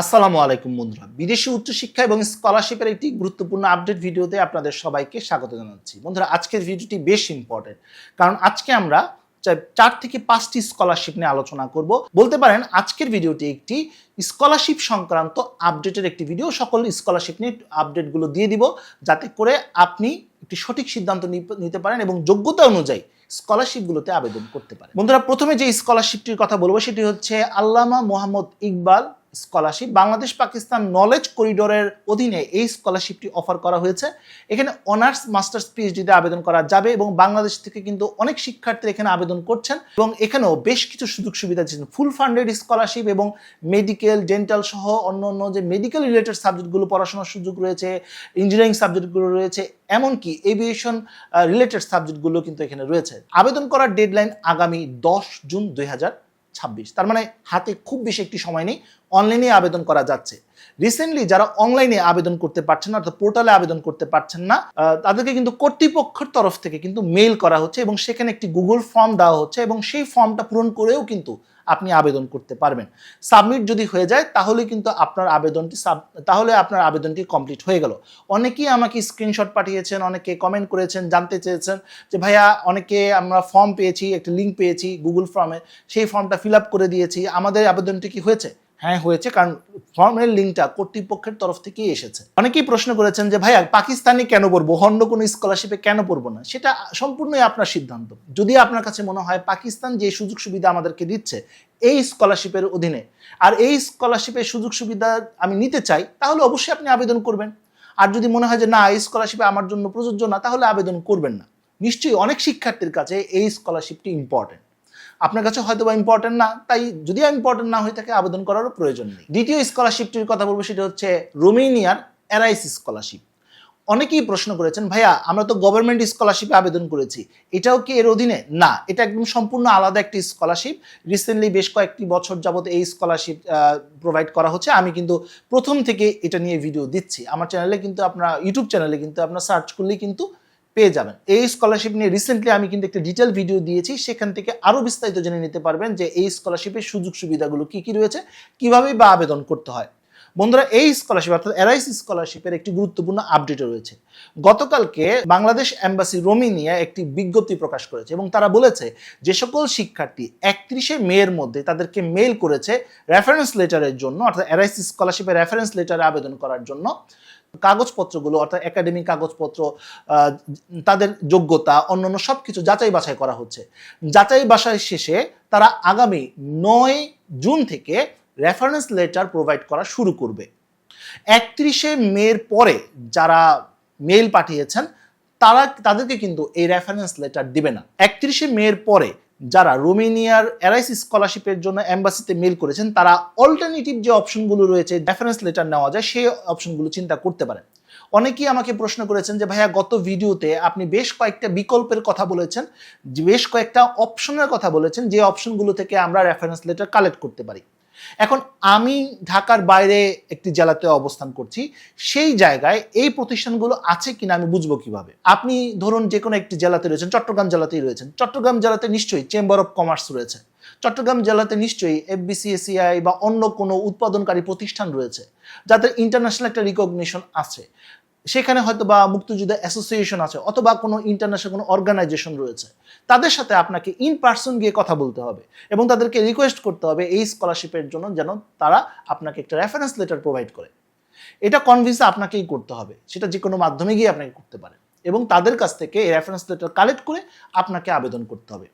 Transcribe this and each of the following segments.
আসসালামু আলাইকুম বন্ধুরা, বিদেশি উচ্চশিক্ষা এবং স্কলারশিপের একটি গুরুত্বপূর্ণ আপডেট ভিডিওতে আপনাদের সবাইকে স্বাগত জানাচ্ছি। বন্ধুরা, আজকের ভিডিওটি বেশ ইম্পর্টেন্ট, কারণ আজকে আমরা 4 থেকে 5টি স্কলারশিপ নিয়ে আলোচনা করব। বলতে পারেন আজকের ভিডিওটি একটি স্কলারশিপ সংক্রান্ত আপডেটের একটি ভিডিও। সকল স্কলারশিপ নিয়ে আপডেটগুলো দিয়ে দিব, যাতে করে আপনি একটি সঠিক সিদ্ধান্ত নিতে পারেন এবং যোগ্যতা অনুযায়ী স্কলারশিপগুলোতে আবেদন করতে পারেন। বন্ধুরা, প্রথমে যে স্কলারশিপটির কথা বলবো সেটি হচ্ছে আল্লামা মোহাম্মদ ইকবাল স্কলারশিপ। বাংলাদেশ পাকিস্তান নলেজ করিডোরের অধীনে এই স্কলারশিপটি অফার করা হয়েছে। এখানে অনার্স, মাস্টার্স, পিএইচডিতে আবেদন করা যাবে এবং বাংলাদেশ থেকে কিন্তু অনেক শিক্ষার্থী এখানে আবেদন করছেন এবং এখানেও বেশ কিছু সুযোগ সুবিধা দিচ্ছেন। ফুল ফান্ডেড স্কলারশিপ এবং মেডিকেল, ডেন্টাল সহ অন্য যে মেডিকেল রিলেটেড সাবজেক্টগুলো পড়াশোনার সুযোগ রয়েছে, ইঞ্জিনিয়ারিং সাবজেক্টগুলো রয়েছে, এমনকি এভিয়েশন রিলেটেড সাবজেক্টগুলো কিন্তু এখানে রয়েছে। আবেদন করার ডেডলাইন আগামী 10 জুন 2026। তার মানে হাতে খুব বেশি একটি সময় নেই, অনলাইনে আবেদন করা যাচ্ছে। রিসেন্টলি যারা অনলাইনে আবেদন করতে পারছেন না, অর্থাৎ পোর্টালে আবেদন করতে পারছেন না, তাদেরকে কিন্তু কর্তৃপক্ষের তরফ থেকে কিন্তু মেইল করা হচ্ছে এবং সেখানে একটি গুগল ফর্ম দেওয়া হচ্ছে এবং সেই ফর্মটা পূরণ করেও কিন্তু আপনি আবেদন করতে পারবেন। সাবমিট যদি হয়ে যায় তাহলে কিন্তু আপনার আবেদনটি কমপ্লিট হয়ে গেল। অনেকেই আমাকে স্ক্রিনশট পাঠিয়েছেন, অনেকে কমেন্ট করেছেন, জানতে চেয়েছেন যে ভাইয়া, অনেকে আমরা ফর্ম পেয়েছি, একটা লিঙ্ক পেয়েছি গুগল ফর্মে, সেই ফর্মটা ফিল আপ করে দিয়েছি, আমাদের আবেদনটি কি হয়েছে? হ্যাঁ, হয়েছে, কারণ ফর্মের লিঙ্কটা কর্তৃপক্ষের তরফ থেকেই এসেছে। অনেকেই প্রশ্ন করেছেন যে ভাইয়া, পাকিস্তানি কেন পড়বো, অন্য কোনো স্কলারশিপে কেন পড়বো না? সেটা সম্পূর্ণই আপনার সিদ্ধান্ত। যদি আপনার কাছে মনে হয় পাকিস্তান যে সুযোগ সুবিধা আমাদেরকে দিচ্ছে এই স্কলারশিপের অধীনে, আর এই স্কলারশিপের সুযোগ সুবিধা আমি নিতে চাই, তাহলে অবশ্যই আপনি আবেদন করবেন। আর যদি মনে হয় যে না, এই স্কলারশিপে আমার জন্য প্রযোজ্য না, তাহলে আবেদন করবেন না। নিশ্চয়ই অনেক শিক্ষার্থীর কাছে এই স্কলারশিপটি ইম্পর্টেন্ট, আপনার কাছে হয়তো বা ইম্পর্টেন্ট না, তাই যদি ইম্পর্টেন্ট না হয়ে থাকে আবেদন করারও প্রয়োজন নেই। দ্বিতীয় স্কলারশিপটির কথা বলবো, সেটা হচ্ছে রোমেনিয়ার এরাইস স্কলারশিপ। অনেকেই প্রশ্ন করেছেন ভাইয়া, আমরা তো গভর্নমেন্ট স্কলারশিপে আবেদন করেছি, এটাও কি এর অধীনে? না, এটা একদম সম্পূর্ণ আলাদা একটি স্কলারশিপ। রিসেন্টলি বেশ কয়েকটি বছর যাবত এই স্কলারশিপ প্রোভাইড করা হচ্ছে। আমি কিন্তু প্রথম থেকে এটা নিয়ে ভিডিও দিচ্ছি। আমার চ্যানেলে কিন্তু, আপনার ইউটিউব চ্যানেলে কিন্তু আপনার সার্চ করলেই কিন্তু পেয়ে যাবেন। এই স্কলারশিপ নিয়ে রিসেন্টলি আমি কিন্তু একটা ডিটেল ভিডিও দিয়েছি, সেখান থেকে আরও বিস্তারিত জেনে নিতে পারবেন যে এই স্কলারশিপের সুযোগ সুবিধাগুলো কী কী রয়েছে, কীভাবে বা আবেদন করতে হয়। বন্ধুরা, এই স্কলারশিপ অর্থাৎ এরাইস স্কলারশিপের একটি গুরুত্বপূর্ণ আপডেটও রয়েছে। গতকালকে বাংলাদেশ এম্বাসি রোমেনিয়া একটি বিজ্ঞপ্তি প্রকাশ করেছে এবং তারা বলেছে যে সকল শিক্ষার্থী 31শে মের মধ্যে তাদেরকে মেইল করেছে রেফারেন্স লেটারের জন্য, অর্থাৎ এরাইস স্কলারশিপের রেফারেন্স লেটারে আবেদন করার জন্য, কাগজপত্রগুলো অর্থাৎ একাডেমিক কাগজপত্র, তাদের যোগ্যতা, অন্যান্য সব কিছু যাচাই বাছাই করা হচ্ছে। যাচাই বাছাই শেষে তারা আগামী 9 জুন থেকে রেফারেন্স লেটার প্রোভাইড করা শুরু করবে। 31শে মের পরে যারা মেইল পাঠিয়েছেন তাদেরকে কিন্তু এই রেফারেন্স লেটার দিবে না। 31শে মের পরে যারা রোমেনিয়ার এরাইস স্কলারশিপের জন্য এম্বাসিতে মেইল করেছেন, তারা অল্টারনেটিভ যে অপশনগুলো রয়েছে রেফারেন্স লেটার নেওয়া যায়, সেই অপশনগুলো চিন্তা করতে পারেন। অনেকেই আমাকে প্রশ্ন করেছেন যে ভাইয়া, গত ভিডিওতে আপনি বেশ কয়েকটা বিকল্পের কথা বলেছেন, বেশ কয়েকটা অপশনের কথা বলেছেন, যে অপশনগুলো থেকে আমরা রেফারেন্স লেটার কালেক্ট করতে পারি। এখন আমি ঢাকার বাইরে একটি জেলাতে অবস্থান করছি, সেই জায়গায় এই প্রতিষ্ঠানগুলো আছে কিনা আমি বুঝবো কিভাবে? আপনি ধরুন যে কোনো একটি জেলাতে রয়েছেন, চট্টগ্রাম জেলাতেই রয়েছেন, চট্টগ্রাম জেলাতে নিশ্চয়ই চেম্বার অফ কমার্স রয়েছে, চট্টগ্রাম জেলাতে নিশ্চয়ই এফবিসিএসিআই বা অন্য কোনো উৎপাদনকারী প্রতিষ্ঠান রয়েছে যাদের ইন্টারন্যাশনাল একটা রিকগনিশন আছে। সেখানে হয়তো বা মুক্তিযোদ্ধা অ্যাসোসিয়েশন আছে, অথবা কোনো ইন্টারন্যাশনাল কোনো অর্গানাইজেশন রয়েছে। তাদের সাথে আপনাকে ইন পার্সন গিয়ে কথা বলতে হবে এবং তাদেরকে রিকোয়েস্ট করতে হবে এই স্কলারশিপের জন্য যেন তারা আপনাকে একটা রেফারেন্স লেটার প্রোভাইড করে। এটা কনভিন্স আপনাকেই করতে হবে, সেটা যে কোনো মাধ্যমে গিয়ে আপনাকে করতে পারে এবং তাদের কাছ থেকে এই রেফারেন্স লেটার কালেক্ট করে আপনাকে আবেদন করতে হবে।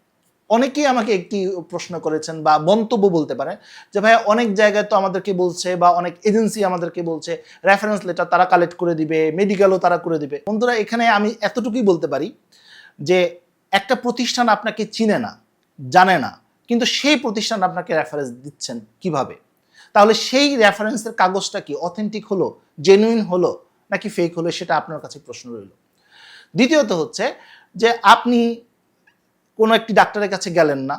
অনেকেই আমাকে একটি প্রশ্ন করেছেন বা মন্তব্য বলতে পারে যে ভাইয়া, অনেক জায়গায় তো আমাদেরকে বলছে বা অনেক এজেন্সি আমাদেরকে বলছে রেফারেন্স লেটার তারা কালেক্ট করে দিবে, মেডিকেলও তারা করে দিবে। বন্ধুরা, এখানে আমি এতটুকুই বলতে পারি যে একটা প্রতিষ্ঠান আপনাকে চিনে না, জানে না, কিন্তু সেই প্রতিষ্ঠান আপনাকে রেফারেন্স দিচ্ছেন কিভাবে? তাহলে সেই রেফারেন্সের কাগজটা কি অথেন্টিক হলো, জেনুইন হলো, নাকি ফেক হলো, সেটা আপনার কাছে প্রশ্ন রইল। দ্বিতীয়ত হচ্ছে যে আপনি কোনো একটি ডাক্তারের কাছে গেলেন না,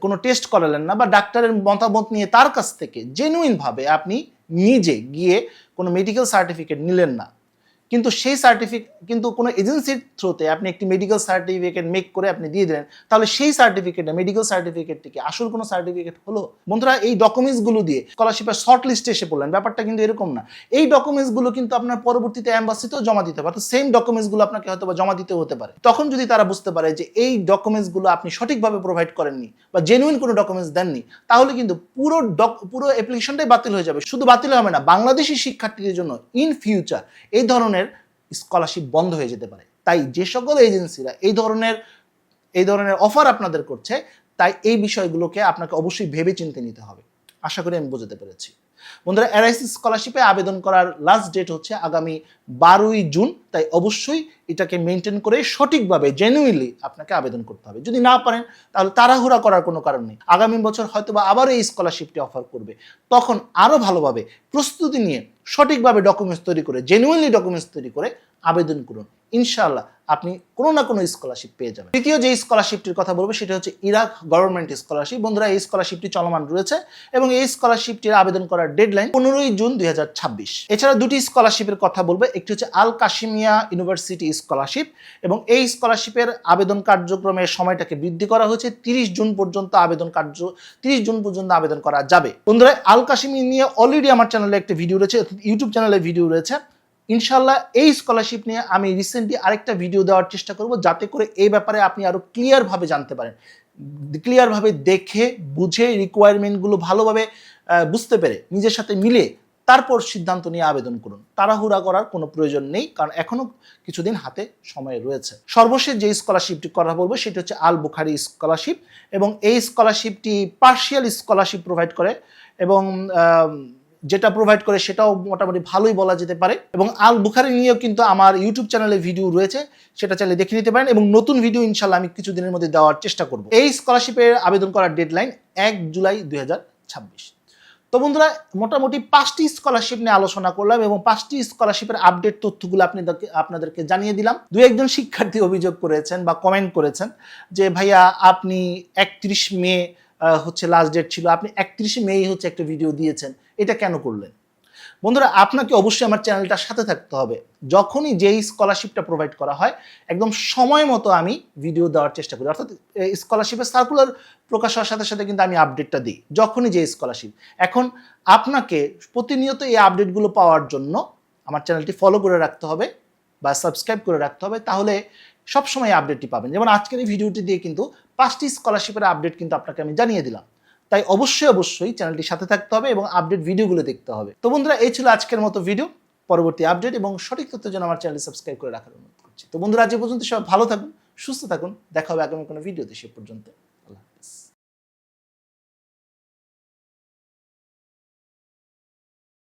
কোনো টেস্ট করালেন না, বা ডাক্তারের মতামত নিয়ে তার কাছ থেকে জেনুইনভাবে আপনি নিজে গিয়ে কোনো মেডিকেল সার্টিফিকেট নিলেন না, কিন্তু সেই সার্টিফিকেট কিন্তু কোনো এজেন্সির থ্রুতে আপনি একটি মেডিকেল সার্টিফিকেট মেক করে আপনি দিয়ে দিলেন, তাহলে সেই সার্টিফিকেটটা মেডিকেল সার্টিফিকেটটি কি আসল কোনো সার্টিফিকেট হলো? বন্ধুরা, এই ডকুমেন্টসগুলো দিয়ে স্কলারশিপের শর্ট লিস্টে এসে পড়লেন, ব্যাপারটা কিন্তু এরকম না। এই ডকুমেন্টসগুলো কিন্তু আপনার পরবর্তীতে অ্যাম্বাসিতেও জমা দিতে পারে, সেম ডকুমেন্টসগুলো আপনাকে হয়তো বা জমা দিতেও হতে পারে। তখন যদি তারা বুঝতে পারে যে এই ডকুমেন্টসগুলো আপনি সঠিকভাবে প্রোভাইড করেননি বা জেনুইন কোনো ডকুমেন্টস দেননি, তাহলে কিন্তু পুরো অ্যাপ্লিকেশনটাই বাতিল হয়ে যাবে। শুধু বাতিল হবে না, বাংলাদেশি শিক্ষার্থীদের জন্য ইন ফিউচার এই ধরনের স্কলারশিপ বন্ধ হয়ে যেতে পারে। তাই যে সকল এজেন্সিরা এই ধরনের অফার আপনাদের করছে, তাই এই বিষয়গুলোকে আপনাকে অবশ্যই ভেবে চিন্তে নিতে হবে। আশা করি আমি বোঝাতে পেরেছি। বন্ধুরা, এনআইসি স্কলারশিপে আবেদন করার লাস্ট ডেট হচ্ছে আগামী 12ই জুন। তাই অবশ্যই এটাকে মেনটেন করে সঠিকভাবে জেনুইনলি আপনাকে আবেদন করতে হবে। যদি না পারেন তাহলে তাড়াহুড়া করার কোনো কারণ নেই। আগামী বছর হয়তোবা আবারও এই স্কলারশিপটি অফার করবে, তখন আরও ভালোভাবে প্রস্তুতি নিয়ে সঠিকভাবে ডকুমেন্টস তৈরি করে জেনুইনলি ডকুমেন্টস তৈরি করে আবেদন করুন। ইনশাআল্লাহ আপনি কোনো না কোনো স্কলারশিপ পেয়ে যাবেন। তৃতীয় যে স্কলারশিপটির কথা বলবো সেটা হচ্ছে ইরাক গভর্নমেন্ট স্কলারশিপ। বন্ধুরা, এই স্কলারশিপটি চলমান রয়েছে এবং এই স্কলারশিপটির আবেদন করার ডেডলাইন 15ই জুন 2026। এছাড়া দুটি স্কলারশিপের কথা বলবো, একটি হচ্ছে আল কাশিমিয়া ইউনিভার্সিটি স্কলারশিপ এবং এই স্কলারশিপের আবেদন কার্যক্রমের সময়টাকে বৃদ্ধি করা হয়েছে 30 জুন পর্যন্ত আবেদন করা যাবে। বন্ধুরা, আল কাশিমিয়া নিয়ে অলরেডি আমার চ্যানেলে একটা ভিডিও রয়েছে, ইউটিউব চ্যানেলে ভিডিও রয়েছে। ইনশাল্লাহ এই স্কলারশিপ নিয়ে আমি রিসেন্টলি আরেকটা ভিডিও দেওয়ার চেষ্টা করব, যাতে করে এই ব্যাপারে আপনি আরো ক্লিয়ারভাবে জানতে পারেন, ক্লিয়ারভাবে দেখে বুঝে রিকোয়ারমেন্টগুলো ভালোভাবে বুঝতে পেরে নিজের সাথে মিলে তারপর সিদ্ধান্ত নিয়ে আবেদন করুন। তাড়াহুড়া করার কোনো প্রয়োজন নেই, কারণ এখনো কিছুদিন হাতে সময় রয়েছে। সর্বশেষ যে স্কলারশিপটি কথা বলবো সেটি হচ্ছে আল বুখারি স্কলারশিপ এবং এই স্কলারশিপটি পার্শিয়াল স্কলারশিপ প্রোভাইড করে এবং যেটা প্রোভাইড করে সেটাও মোটামুটি ভালোই বলা যেতে পারে। এবং আল বুখারি নিয়েও কিন্তু আমার ইউটিউব চ্যানেলে ভিডিও রয়েছে, সেটা চাইলে দেখে নিতে পারেন এবং নতুন ভিডিও ইনশাল্লাহ আমি কিছুদিনের মধ্যে দেওয়ার চেষ্টা করব। এই স্কলারশিপের আবেদন করার ডেডলাইন 1 জুলাই 2026। তো বন্ধুরা, মোটামুটি 5টি স্কলারশিপ নিয়ে আলোচনা করলাম এবং 5টি স্কলারশিপের আপডেট তথ্যগুলো আপনাদেরকে জানিয়ে দিলাম। দু একজন শিক্ষার্থী অভিযোগ করেছেন বা কমেন্ট করেছেন যে ভাইয়া আপনি 31 মে হচ্ছে লাস্ট ডেট ছিল, আপনি 31 মে হচ্ছে একটা ভিডিও দিয়েছেন, এটা কেন করলেন? বন্ধুরা, আপনাকে অবশ্যই আমার চ্যানেলটার সাথে থাকতে হবে। যখনই যেই স্কলারশিপটা প্রোভাইড করা হয় একদম সময় মতো আমি ভিডিও দেওয়ার চেষ্টা করি, অর্থাৎ স্কলারশিপের সার্কুলার প্রকাশ হওয়ার সাথে সাথে কিন্তু আমি আপডেটটা দিই যখনই যে স্কলারশিপ। এখন আপনাকে প্রতিনিয়ত এই আপডেটগুলো পাওয়ার জন্য আমার চ্যানেলটি ফলো করে রাখতে হবে বা সাবস্ক্রাইব করে রাখতে হবে, তাহলে সবসময় আপডেটটি পাবেন। যেমন আজকের এই ভিডিওটি দিয়ে কিন্তু 5টি স্কলারশিপের আপডেট কিন্তু আপনাকে আমি জানিয়ে দিলাম। তাই অবশ্যই চ্যানেলটির সাথে থাকতে হবে এবং আপডেট ভিডিওগুলো দেখতে হবে। তো বন্ধুরা, এই ছিল আজকের মতো ভিডিও। পরবর্তী আপডেট এবং সঠিক তথ্যের জন্য আমার চ্যানেলটি সাবস্ক্রাইব করে রাখার অনুরোধ করছি। তো বন্ধুরা, আজ পর্যন্ত সবাই ভালো থাকুন, সুস্থ থাকুন। দেখা হবে আগামী কোনো ভিডিওতে। সে পর্যন্ত